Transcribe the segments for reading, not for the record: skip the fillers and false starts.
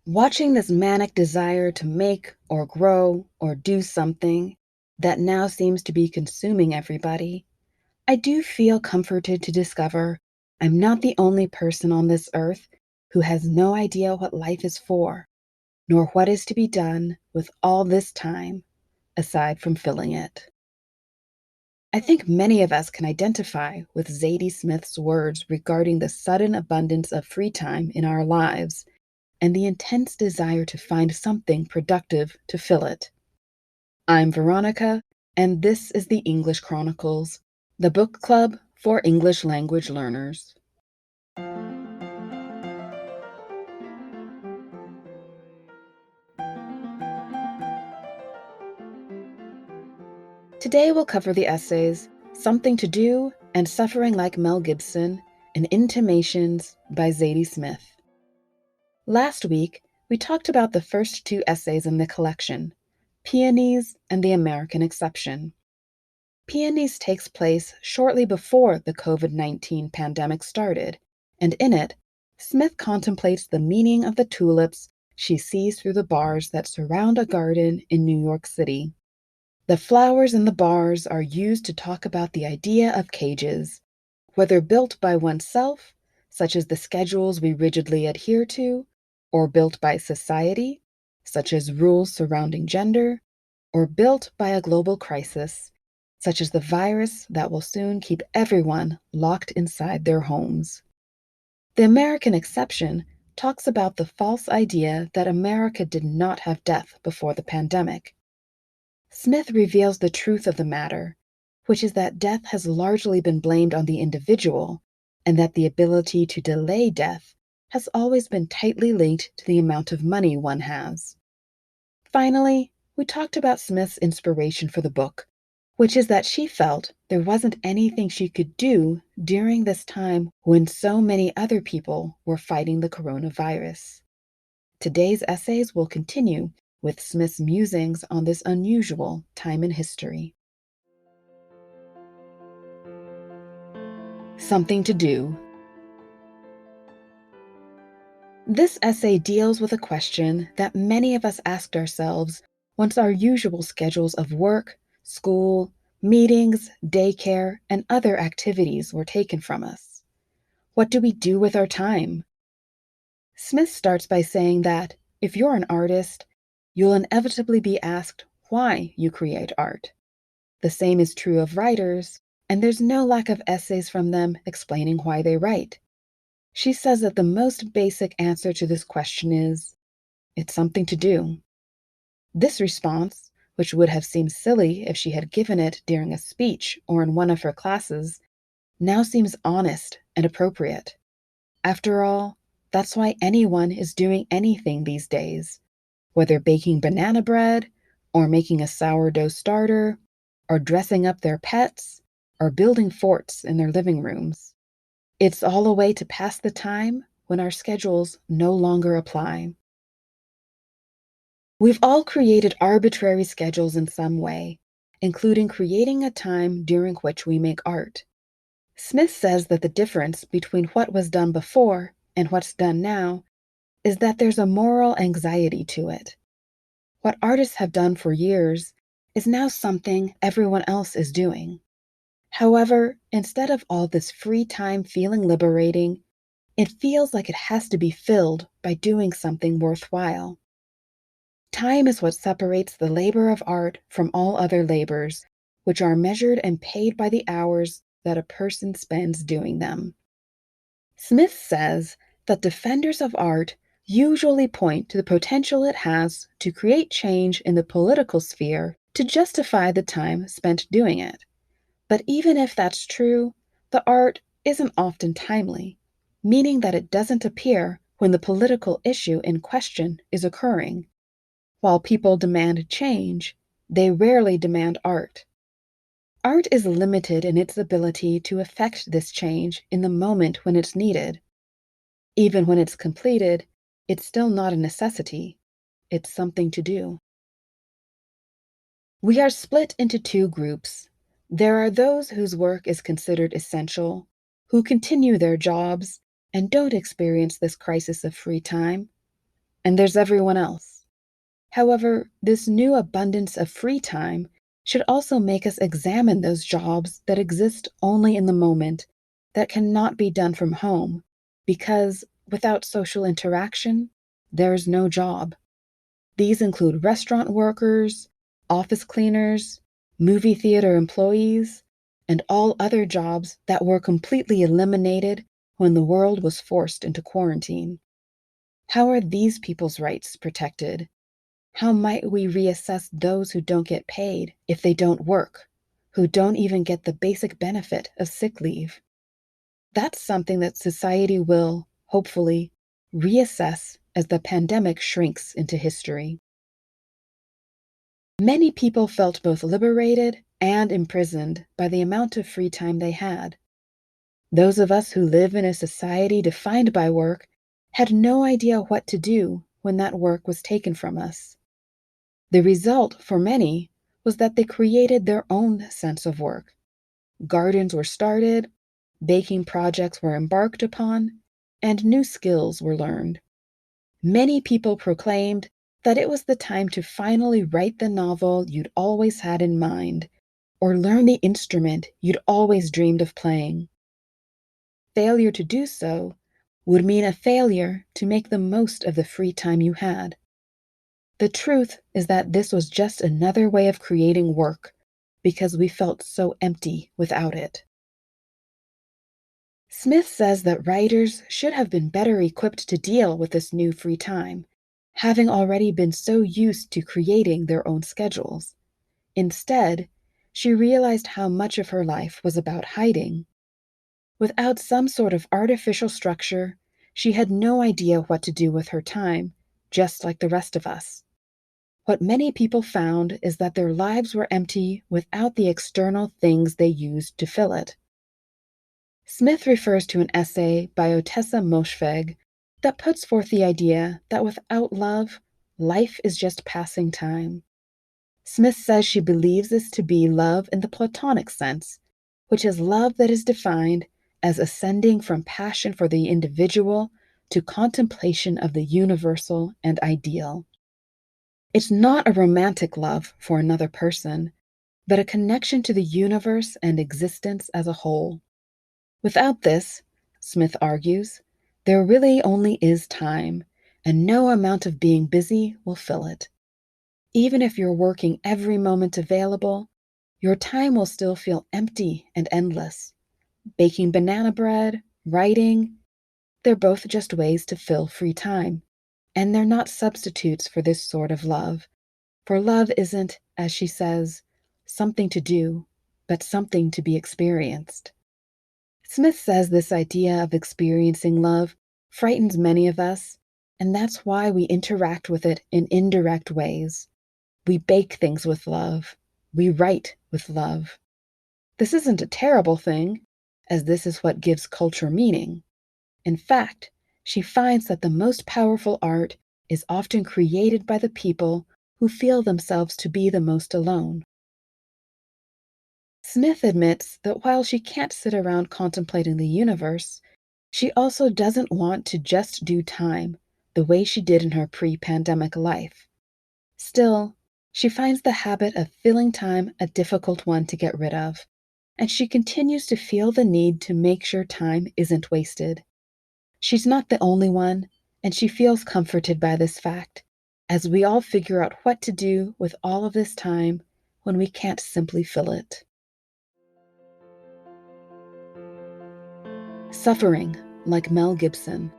Watching this manic desire to make or grow or do something that now seems to be consuming everybody, I do feel comforted to discover I'm not the only person on this earth who has no idea what life is for, nor what is to be done with all this time aside from filling it. I think many of us can identify with Zadie Smith's words regarding the sudden abundance of free time in our lives and the intense desire to find something productive to fill it. I'm Veronica, and this is the English Chronicles, the book club for English language learners. Today we'll cover the essays Something to Do and Suffering Like Mel Gibson in Intimations by Zadie Smith. Last week, we talked about the first two essays in the collection, Peonies and the American Exception. Peonies takes place shortly before the COVID-19 pandemic started, and in it, Smith contemplates the meaning of the tulips she sees through the bars that surround a garden in New York City. The flowers in the bars are used to talk about the idea of cages, whether built by oneself, such as the schedules we rigidly adhere to, or built by society, such as rules surrounding gender, or built by a global crisis, such as the virus that will soon keep everyone locked inside their homes. The American Exception talks about the false idea that America did not have death before the pandemic. Smith reveals the truth of the matter, which is that death has largely been blamed on the individual, and that the ability to delay death has always been tightly linked to the amount of money one has. Finally, we talked about Smith's inspiration for the book, which is that she felt there wasn't anything she could do during this time when so many other people were fighting the coronavirus. Today's essays will continue with Smith's musings on this unusual time in history. Something to Do. This essay deals with a question that many of us asked ourselves once our usual schedules of work, school, meetings, daycare, and other activities were taken from us. What do we do with our time? Smith starts by saying that if you're an artist, you'll inevitably be asked why you create art. The same is true of writers, and there's no lack of essays from them explaining why they write. She says that the most basic answer to this question is, it's something to do. This response, which would have seemed silly if she had given it during a speech or in one of her classes, now seems honest and appropriate. After all, that's why anyone is doing anything these days, whether baking banana bread, or making a sourdough starter, or dressing up their pets, or building forts in their living rooms. It's all a way to pass the time when our schedules no longer apply. We've all created arbitrary schedules in some way, including creating a time during which we make art. Smith says that the difference between what was done before and what's done now is that there's a moral anxiety to it. What artists have done for years is now something everyone else is doing. However, instead of all this free time feeling liberating, it feels like it has to be filled by doing something worthwhile. Time is what separates the labor of art from all other labors, which are measured and paid by the hours that a person spends doing them. Smith says that defenders of art usually point to the potential it has to create change in the political sphere to justify the time spent doing it. But even if that's true, the art isn't often timely, meaning that it doesn't appear when the political issue in question is occurring. While people demand change, they rarely demand art. Art is limited in its ability to effect this change in the moment when it's needed. Even when it's completed, it's still not a necessity. It's something to do. We are split into two groups. There are those whose work is considered essential, who continue their jobs and don't experience this crisis of free time. and there's everyone else. However, this new abundance of free time should also make us examine those jobs that exist only in the moment, that cannot be done from home, because without social interaction, there's no job. These include restaurant workers, office cleaners, movie theater employees, and all other jobs that were completely eliminated when the world was forced into quarantine. How are these people's rights protected? How might we reassess those who don't get paid if they don't work, who don't even get the basic benefit of sick leave? That's something that society will, hopefully, reassess as the pandemic shrinks into history. Many people felt both liberated and imprisoned by the amount of free time they had. Those of us who live in a society defined by work had no idea what to do when that work was taken from us. The result, for many, was that they created their own sense of work. Gardens were started, baking projects were embarked upon, and new skills were learned. Many people proclaimed that it was the time to finally write the novel you'd always had in mind, or learn the instrument you'd always dreamed of playing. Failure to do so would mean a failure to make the most of the free time you had. The truth is that this was just another way of creating work, because we felt so empty without it. Smith says that writers should have been better equipped to deal with this new free time, having already been so used to creating their own schedules. Instead, she realized how much of her life was about hiding. Without some sort of artificial structure, she had no idea what to do with her time, just like the rest of us. What many people found is that their lives were empty without the external things they used to fill it. Smith refers to an essay by Otessa Moshfegh that puts forth the idea that without love, life is just passing time. Smith says she believes this to be love in the Platonic sense, which is love that is defined as ascending from passion for the individual to contemplation of the universal and ideal. It's not a romantic love for another person, but a connection to the universe and existence as a whole. Without this, Smith argues, there really only is time, and no amount of being busy will fill it. Even if you're working every moment available, your time will still feel empty and endless. Baking banana bread, writing, they're both just ways to fill free time, and they're not substitutes for this sort of love. For love isn't, as she says, something to do, but something to be experienced. Smith says this idea of experiencing love frightens many of us, and that's why we interact with it in indirect ways. We bake things with love. We write with love. This isn't a terrible thing, as this is what gives culture meaning. In fact, she finds that the most powerful art is often created by the people who feel themselves to be the most alone. Smith admits that while she can't sit around contemplating the universe, she also doesn't want to just do time the way she did in her pre-pandemic life. Still, she finds the habit of filling time a difficult one to get rid of, and she continues to feel the need to make sure time isn't wasted. She's not the only one, and she feels comforted by this fact, as we all figure out what to do with all of this time when we can't simply fill it. Suffering, like Mel Gibson.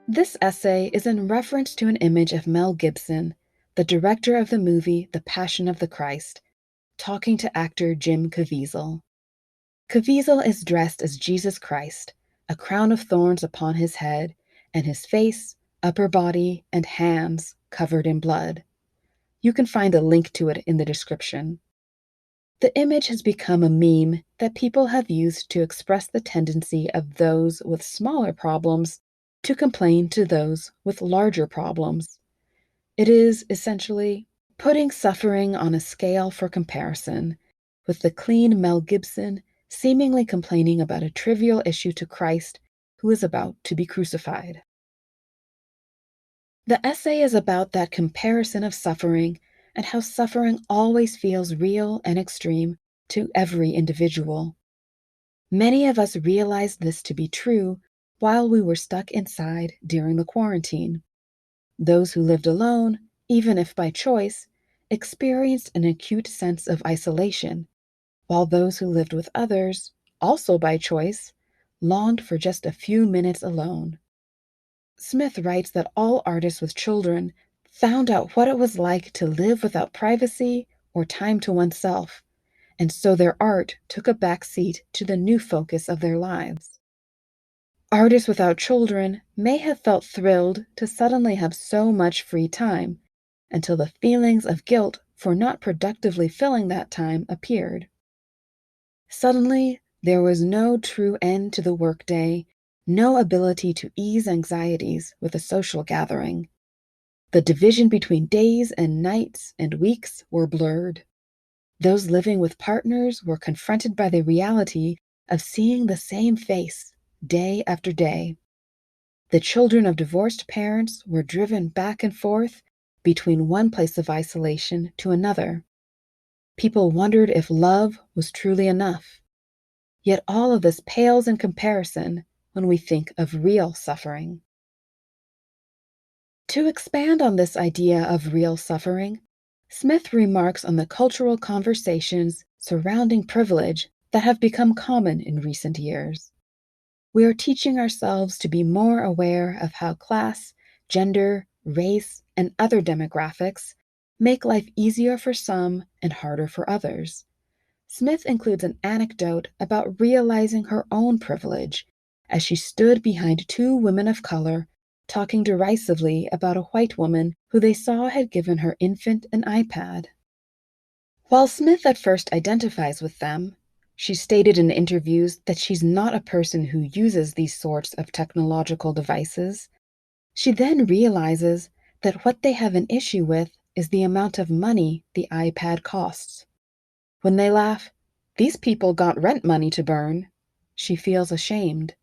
This essay is in reference to an image of Mel Gibson, the director of the movie The Passion of the Christ, talking to actor Jim Caviezel. Caviezel is dressed as Jesus Christ, a crown of thorns upon his head, and his face, upper body, and hands covered in blood. You can find a link to it in the description. The image has become a meme that people have used to express the tendency of those with smaller problems to complain to those with larger problems. It is, essentially, putting suffering on a scale for comparison, with the clean Mel Gibson seemingly complaining about a trivial issue to Christ who is about to be crucified. The essay is about that comparison of suffering and how suffering always feels real and extreme to every individual. Many of us realized this to be true while we were stuck inside during the quarantine. Those who lived alone, even if by choice, experienced an acute sense of isolation, while those who lived with others, also by choice, longed for just a few minutes alone. Smith writes that all artists with children found out what it was like to live without privacy or time to oneself, and so their art took a back seat to the new focus of their lives. Artists without children may have felt thrilled to suddenly have so much free time, until the feelings of guilt for not productively filling that time appeared. Suddenly, there was no true end to the workday, no ability to ease anxieties with a social gathering. The division between days and nights and weeks were blurred. Those living with partners were confronted by the reality of seeing the same face day after day. The children of divorced parents were driven back and forth between one place of isolation to another. People wondered if love was truly enough. Yet all of this pales in comparison when we think of real suffering. To expand on this idea of real suffering, Smith remarks on the cultural conversations surrounding privilege that have become common in recent years. We are teaching ourselves to be more aware of how class, gender, race, and other demographics make life easier for some and harder for others. Smith includes an anecdote about realizing her own privilege as she stood behind two women of color talking derisively about a white woman who they saw had given her infant an iPad. While Smith at first identifies with them, she stated in interviews that she's not a person who uses these sorts of technological devices. She then realizes that what they have an issue with is the amount of money the iPad costs. When they laugh, "These people got rent money to burn," she feels ashamed.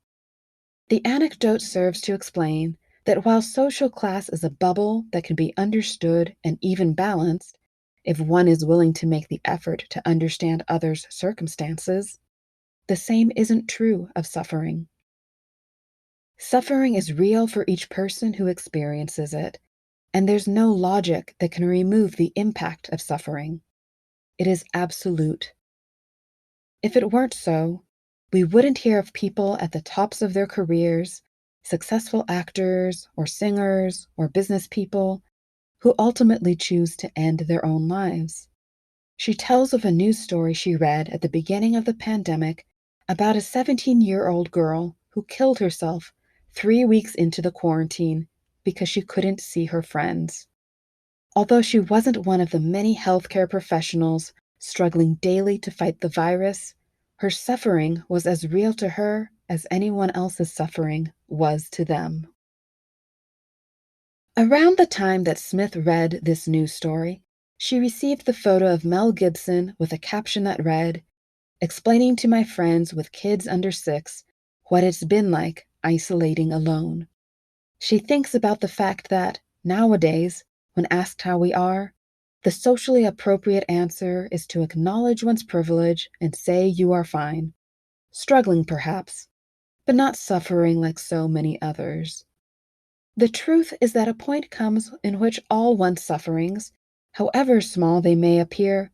The anecdote serves to explain that while social class is a bubble that can be understood and even balanced, if one is willing to make the effort to understand others' circumstances, the same isn't true of suffering. Suffering is real for each person who experiences it, and there's no logic that can remove the impact of suffering. It is absolute. If it weren't so, we wouldn't hear of people at the tops of their careers, successful actors or singers or business people, who ultimately choose to end their own lives. She tells of a news story she read at the beginning of the pandemic about a 17-year-old girl who killed herself 3 weeks into the quarantine because she couldn't see her friends. Although she wasn't one of the many healthcare professionals struggling daily to fight the virus, her suffering was as real to her as anyone else's suffering was to them. Around the time that Smith read this news story, she received the photo of Mel Gibson with a caption that read, "Explaining to my friends with kids under 6 what it's been like isolating alone." She thinks about the fact that, nowadays, when asked how we are, the socially appropriate answer is to acknowledge one's privilege and say you are fine, struggling perhaps, but not suffering like so many others. The truth is that a point comes in which all one's sufferings, however small they may appear,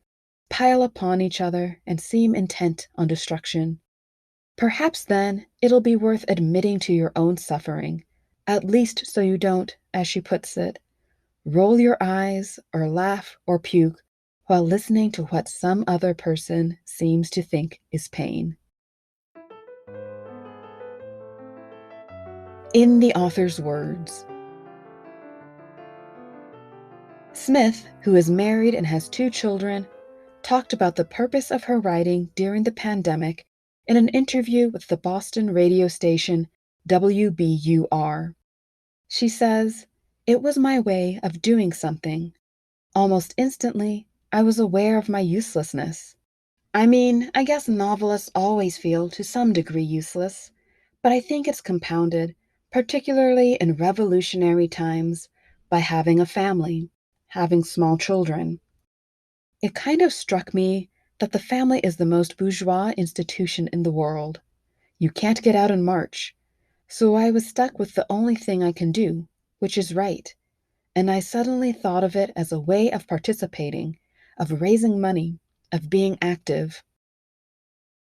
pile upon each other and seem intent on destruction. Perhaps then it'll be worth admitting to your own suffering, at least so you don't, as she puts it, roll your eyes or laugh or puke while listening to what some other person seems to think is pain. In the author's words, Smith, who is married and has 2 children, talked about the purpose of her writing during the pandemic in an interview with the Boston radio station WBUR. She says, "It was my way of doing something. Almost instantly, I was aware of my uselessness. I mean, I guess novelists always feel to some degree useless, but I think it's compounded, particularly in revolutionary times by having a family, having small children. It kind of struck me that the family is the most bourgeois institution in the world. You can't get out and march. So I was stuck with the only thing I can do, which is write. And I suddenly thought of it as a way of participating, of raising money, of being active.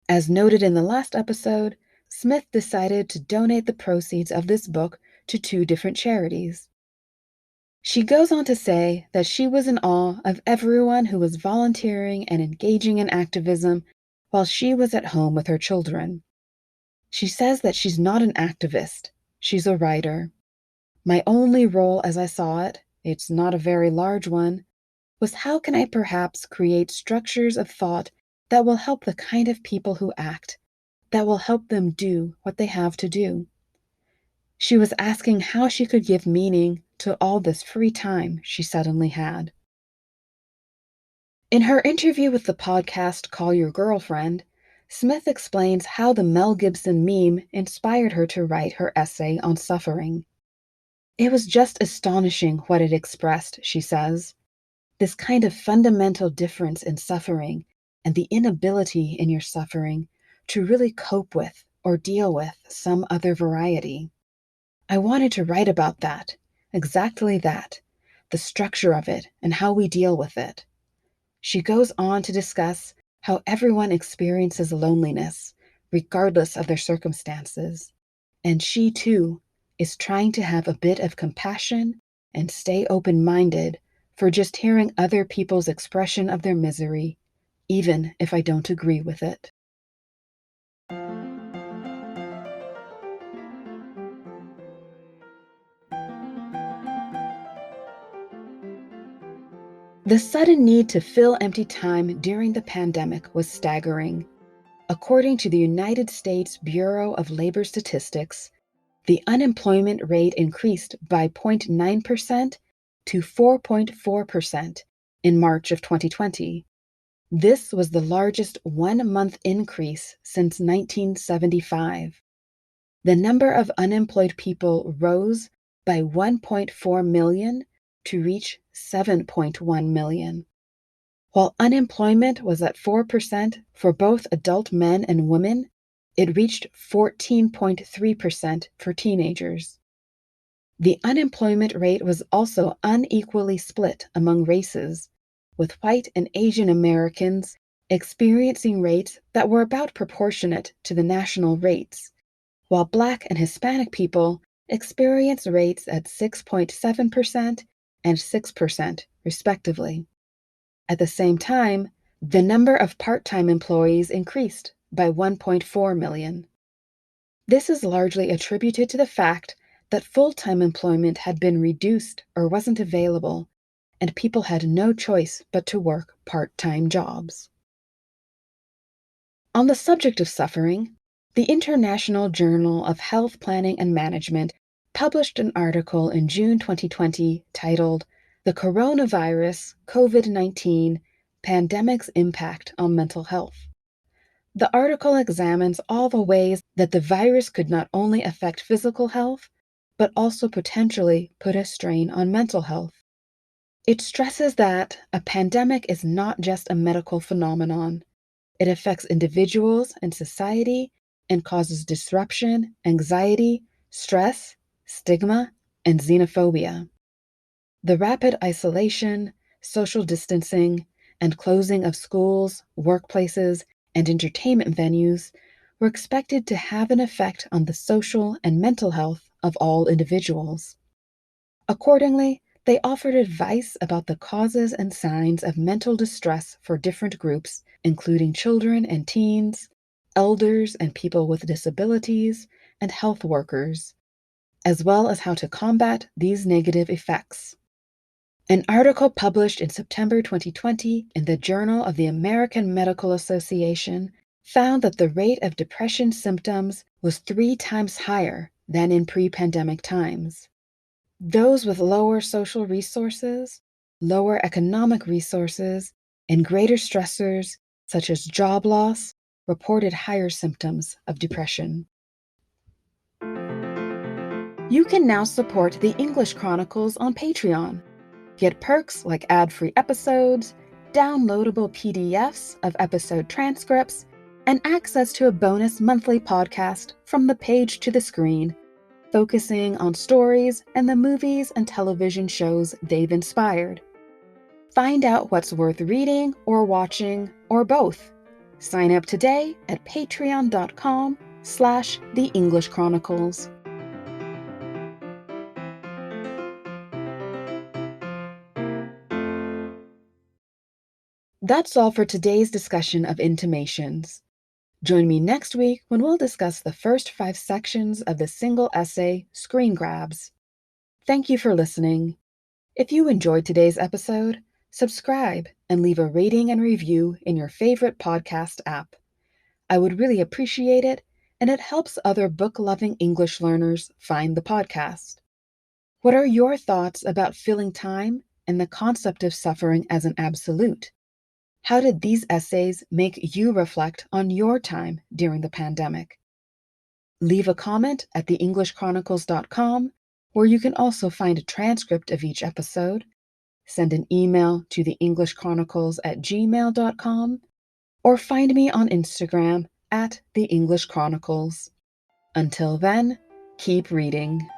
As noted in the last episode, Smith decided to donate the proceeds of this book to 2 different charities. She goes on to say that she was in awe of everyone who was volunteering and engaging in activism while she was at home with her children. She says that she's not an activist, she's a writer. My only role as I saw it, it's not a very large one, was how can I perhaps create structures of thought that will help the kind of people who act, that will help them do what they have to do. She was asking how she could give meaning to all this free time she suddenly had. In her interview with the podcast Call Your Girlfriend, Smith explains how the Mel Gibson meme inspired her to write her essay on suffering. It was just astonishing what it expressed, she says. This kind of fundamental difference in suffering and the inability in your suffering to really cope with or deal with some other variety. I wanted to write about that, exactly that, the structure of it and how we deal with it. She goes on to discuss how everyone experiences loneliness, regardless of their circumstances, and she too is trying to have a bit of compassion and stay open-minded for just hearing other people's expression of their misery, even if I don't agree with it. The sudden need to fill empty time during the pandemic was staggering. According to the United States Bureau of Labor Statistics, the unemployment rate increased by 0.9% to 4.4% in March of 2020. This was the largest one-month increase since 1975. The number of unemployed people rose by 1.4 million to reach 7.1 million. While unemployment was at 4% for both adult men and women, it reached 14.3% for teenagers. The unemployment rate was also unequally split among races, with white and Asian Americans experiencing rates that were about proportionate to the national rates, while Black and Hispanic people experienced rates at 6.7% and 6%, respectively. At the same time, the number of part-time employees increased by 1.4 million. This is largely attributed to the fact that full-time employment had been reduced or wasn't available, and people had no choice but to work part-time jobs. On the subject of suffering, the International Journal of Health Planning and Management published an article in June 2020 titled The Coronavirus COVID-19 Pandemic's Impact on Mental Health. The article examines all the ways that the virus could not only affect physical health, but also potentially put a strain on mental health. It stresses that a pandemic is not just a medical phenomenon. It affects individuals and society and causes disruption, anxiety, stress, stigma, and xenophobia. The rapid isolation, social distancing, and closing of schools, workplaces, and entertainment venues were expected to have an effect on the social and mental health of all individuals. Accordingly, they offered advice about the causes and signs of mental distress for different groups, including children and teens, elders and people with disabilities, and health workers, as well as how to combat these negative effects. An article published in September 2020 in the Journal of the American Medical Association found that the rate of depression symptoms was 3 times higher than in pre-pandemic times. Those with lower social resources, lower economic resources, and greater stressors, such as job loss, reported higher symptoms of depression. You can now support the English Chronicles on Patreon. Get perks like ad-free episodes, downloadable PDFs of episode transcripts, and access to a bonus monthly podcast from the page to the screen, focusing on stories and the movies and television shows they've inspired. Find out what's worth reading or watching, or both. Sign up today at patreon.com/The English Chronicles. That's all for today's discussion of Intimations. Join me next week when we'll discuss the first 5 sections of the single essay, Screen Grabs. Thank you for listening. If you enjoyed today's episode, subscribe and leave a rating and review in your favorite podcast app. I would really appreciate it, and it helps other book-loving English learners find the podcast. What are your thoughts about filling time and the concept of suffering as an absolute? How did these essays make you reflect on your time during the pandemic? Leave a comment at theenglishchronicles.com, where you can also find a transcript of each episode, send an email to theenglishchronicles@gmail.com, or find me on Instagram @theenglishchronicles. Until then, keep reading.